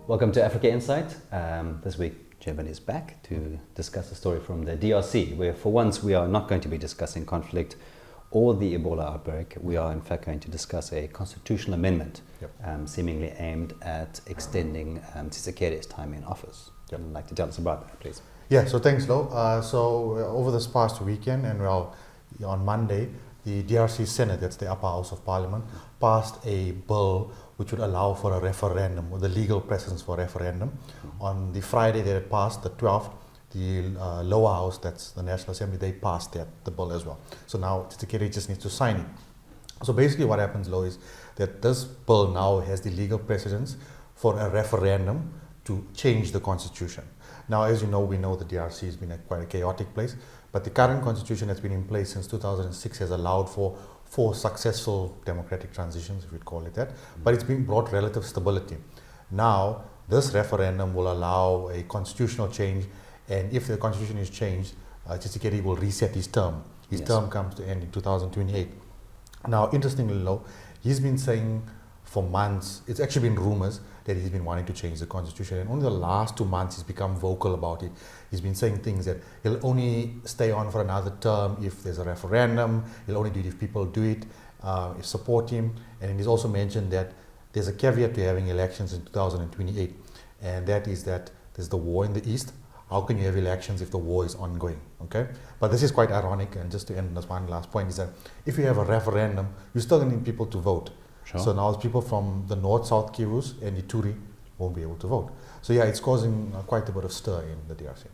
Welcome to Africa Insight. This week, Jervin is back to discuss a story from the DRC, where for once we are not going to be discussing conflict or the Ebola outbreak. We are in fact going to discuss a constitutional amendment, seemingly aimed at extending Tshisekedi's time in office. Would you like to tell us about that, please? Yeah, so thanks, Louw. Over this past weekend, and on Monday, the DRC Senate, that's the upper house of parliament, passed a bill which would allow for a referendum, or the legal precedence for a referendum. On the Friday that it passed, the 12th, the lower house, that's the National Assembly, they passed the bill as well. So now Tshisekedi just needs to sign it. So basically what happens, Louw, is that this bill now has the legal precedence for a referendum to change the constitution. Now, as you know, we know the DRC has been quite a chaotic place, but the current constitution that's been in place since 2006 has allowed for 4 successful democratic transitions, if we'd call it that, but it's been brought relative stability. Now, this referendum will allow a constitutional change, and if the constitution is changed, Tshisekedi will reset his term. His term comes to end in 2028. Now, interestingly, Louw, he's been saying for months, it's actually been rumors that he's been wanting to change the constitution, and only the last 2 months he's become vocal about it. He's been saying things that he'll only stay on for another term if there's a referendum, he'll only do it if people do it, support him, and he's also mentioned that there's a caveat to having elections in 2028, and that is that there's the war in the east. How can you have elections if the war is ongoing, okay? But this is quite ironic, and just to end on this one last point is that if you have a referendum, you still need people to vote. Sure. So now people from the North-South Kivus and Ituri won't be able to vote. So yeah, it's causing quite a bit of stir in the DRC.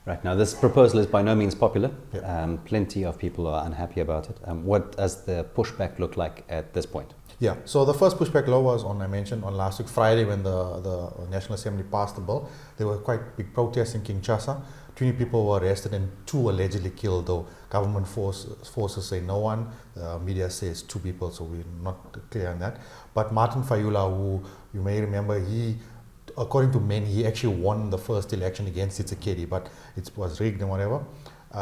Right, now this proposal is by no means popular. Plenty of people are unhappy about it. What does the pushback look like at this point? Yeah, so the first pushback law was I mentioned on last week Friday when the National Assembly passed the bill. There were quite big protests in Kinshasa. 20 people were arrested and 2 allegedly killed, though government forces say no one. Media says 2 people, so we're not clear on that. But Martin Fayula, who you may remember, according to many, he actually won the first election against Tshisekedi, but it was rigged and whatever.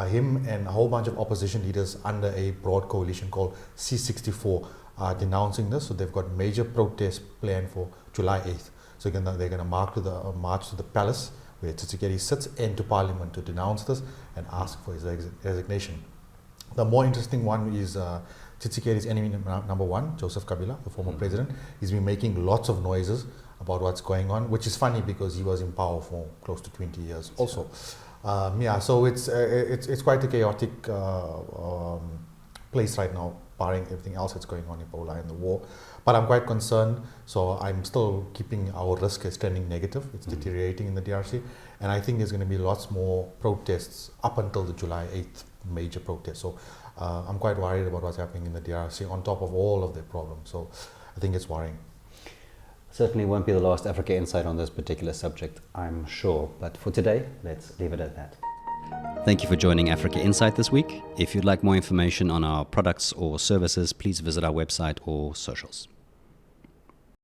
Him and a whole bunch of opposition leaders under a broad coalition called C64 are denouncing this. So they've got major protests planned for July 8th. So they're going to march to the palace where Tshisekedi sits, and to parliament to denounce this and ask for his resignation. The more interesting one is Tshisekedi's enemy number 1, Joseph Kabila, the former president. He's been making lots of noises about what's going on, which is funny because he was in power for close to 20 years also. So it's quite a chaotic place right now, barring everything else that's going on in Ebola and the war. But I'm quite concerned, so I'm still keeping our risk as trending negative. It's deteriorating in the DRC, and I think there's going to be lots more protests up until the July 8th major protest. So I'm quite worried about what's happening in the DRC on top of all of their problems. So I think it's worrying. Certainly won't be the last Africa Insight on this particular subject, I'm sure. But for today, let's leave it at that. Thank you for joining Africa Insight this week. If you'd like more information on our products or services, please visit our website or socials.